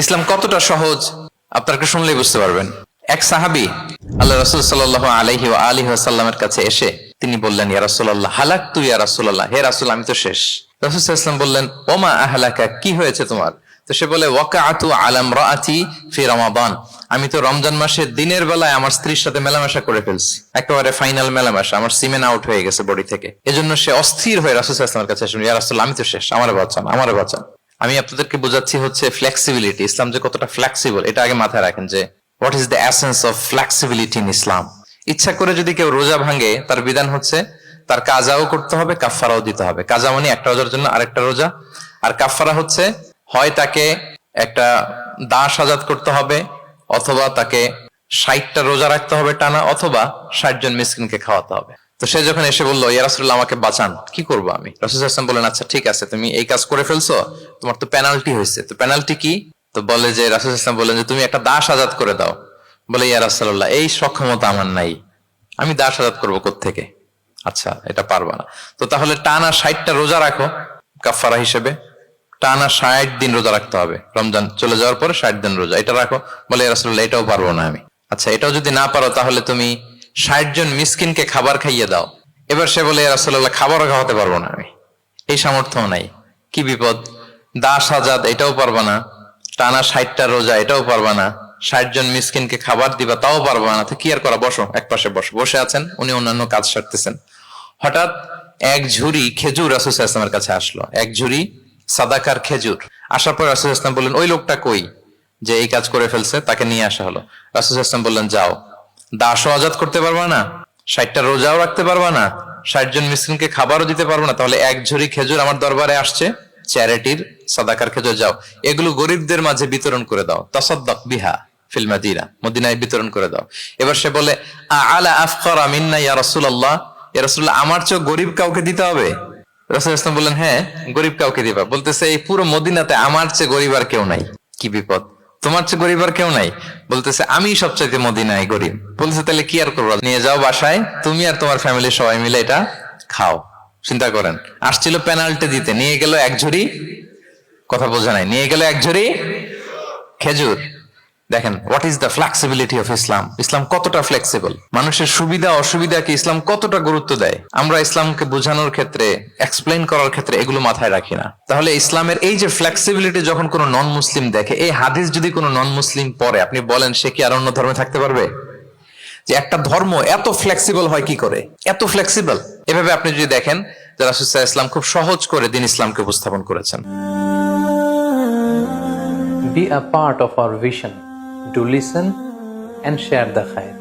ইসলাম কতটা সহজ আপনাকে শুনলেই বুঝতে পারবেন। এক সাহাবী আল্লাহ রাসূল সাল্লাল্লাহু আলাইহি ওয়া আলিহি ওয়াসাল্লামের কাছে এসে তিনি বললেন, ইয়া রাসূলুল্লাহ হালাকতু ইয়া রাসূলুল্লাহ, হে রাসূল আমি তো শেষ। রাসূল সাল্লাল্লাহু আলাইহি ওয়াসাল্লাম বললেন, ওমা আহলাকা, কি হয়েছে তোমার? তো সে বলে, ওয়াকাআতু আলা ইমরাআতি ফি রমাদান, আমি তো রমজান মাসের দিনের বেলায় আমার স্ত্রীর সাথে মেলামেশা করে ফেলছি, একেবারে ফাইনাল মেলামেশা, আমার সিমেন আউট হয়ে গেছে বডি থেকে। এজন্য সে অস্থির হয়ে রাসূল সাল্লাল্লাহু আলাইহি ওয়াসাল্লামের কাছে আসলেন, ইয়া রাসূলুল্লাহ আমি তো শেষ, আমারে বাঁচান, আমারে বাঁচান। আমি আপনাদেরকে বোঝাচ্ছি হচ্ছে ফ্লেক্সিবিলিটি, ইসলাম যে কতটা ফ্লেক্সিবল এটা আগে মাথায় রাখেন, যে what is the essence of flexibility in Islam. ইচ্ছা করে যদি কেউ রোজা ভাঙে, তার বিধান হচ্ছে তার কাজাও করতে হবে, কাফফারাও দিতে হবে। কাজা মানে একটা রোজার জন্য আরেকটা রোজা, আর কাফফারা হচ্ছে হয় তাকে একটা দাস আজাদ করতে হবে, অথবা তাকে 60টা রোজা রাখতে হবে টানা, অথবা 60 জন মিসকিনকে খাওয়াতে হবে। তো সে যখন এসে বললো, ইয়া রাসূলুল্লাহ আমাকে বাঁচান, কি করবো আমি? রাসূল সাল্লাল্লাহু আলাইহি ওয়াসাল্লাম বললেন, আচ্ছা ঠিক আছে, তুমি এই কাজ করে ফেলছো, তোমার তো পেনাল্টি হয়েছে। তো পেনাল্টি কি? তো বলে যে, রাসূল সাল্লাল্লাহু আলাইহি ওয়াসাল্লাম বললেন যে তুমি একটা দাস আজাদ করে দাও। বলে, ইয়া রাসূলুল্লাহ এই সক্ষমতা আমার নাই, আমি দাস আজাদ করবো কোত্থেকে? আচ্ছা এটা পারবা না, তো তাহলে টানা 60টা রোজা রাখো কাফফারা হিসেবে, টানা 60 দিন রোজা রাখতে হবে, রমজান চলে যাওয়ার পরে 60 দিন রোজা, এটা রাখো। বলে, ইয়া রাসূলুল্লাহ এটাও পারবো না আমি। আচ্ছা এটাও যদি না পারো, তাহলে তুমি 60 জন মিসকিনকে খাবার খাইয়ে দাও। এবার সে বলে, ইয়া রাসূলুল্লাহ খাবারও খাওয়াতে পারবো না আমি, এই সামর্থ্য নাই। কি বিপদ! দাস আজাদ এটাও পারবা না, টানা 60টা রোজা এটাও পারবা না, 60 জন মিসকিনকে খাবার দিবা তাও পারবা না, তো কি আর করা? বসো, এক পাশে বসো। বসে আছেন, উনি অন্যান্য কাজ সারতেছেন। হঠাৎ এক ঝুড়ি খেজুর রাসূল সাল্লাল্লাহু আলাইহি ওয়াসাল্লামের কাছে আসলো, এক ঝুড়ি সাদাকার খেজুর। আসার পর রাসূল সাল্লাল্লাহু আলাইহি ওয়াসাল্লাম বললেন, ওই লোকটা কই যে এই কাজ করে ফেলছে? তাকে নিয়ে আসা হলো। রাসূল সাল্লাল্লাহু আলাইহি ওয়াসাল্লাম বললেন, যাও, দাসও আজাদ করতে পারবা না, 60টা রোজাও রাখতে পারবা না, 60 জন মিসকিনকে খাবারও দিতে পারবো না, তাহলে এক ঝুড়ি খেজুর আমার দরবারে আসছে, চ্যারিটির সাদাকার খেজুর, যাও এগুলো গরিবদের মাঝে বিতরণ করে দাও, তাসাদ্দাক বিহা ফিল মাদিনা, মদিনায় বিতরণ করে দাও। এবার সে বলে, আলা আফকারা মিন্না ইয়া রাসূলুল্লাহ, ইয়া রাসূলুল্লাহ আমার চেয়ে গরিব কাউকে দিতে হবে? রাসূল সাল্লাল্লাহু আলাইহি ওয়াসাল্লাম বললেন, হ্যাঁ গরিব কাউকে দিবা। বলতেছে, এই পুরো মদিনাতে আমার চেয়ে গরিব আর কেউ নাই। কি বিপদ! তোমার চেয়ে গরিব আর কেউ নাই? বলতেছে, আমি সবচাইতে মদিনায় গরিব। বলতেছে, তাহলে কি আর করবো? নিয়ে যাও বাসায়, তুমি আর তোমার ফ্যামিলির সবাই মিলে এটা খাও। চিন্তা করেন, আসছিল পেনাল্টি দিতে, নিয়ে গেল এক ঝুড়ি, কথা বোঝা নাই, নিয়ে গেল এক ঝুড়ি খেজুর। দেখেন what is the flexibility of Islam. Islam কতটা ফ্লেক্সিবল, মানুষের সুবিধা অসুবিধাকে ইসলাম কতটা গুরুত্ব দেয়। আমরা ইসলামকে বোঝানোর ক্ষেত্রে, এক্সপ্লেইন করার ক্ষেত্রে এগুলো মাথায় রাখি না। তাহলে ইসলামের এই যে ফ্লেক্সিবিলিটি যখন কোনো নন মুসলিম দেখে, এই হাদিস যদি কোনো নন মুসলিম পড়ে, আপনি বলেন সে কি আর অন্য ধর্মে থাকতে পারবে? যে একটা ধর্ম এত ফ্লেক্সিবল হয় কি করে, এত ফ্লেক্সিবল? এভাবে আপনি যদি দেখেন যে রাসূল সাল্লাল্লাহু আলাইহি ওয়াসাল্লাম খুব সহজ করে দিন ইসলামকে উপস্থাপন করেছেন। Be a part of our vision to listen and share the khair.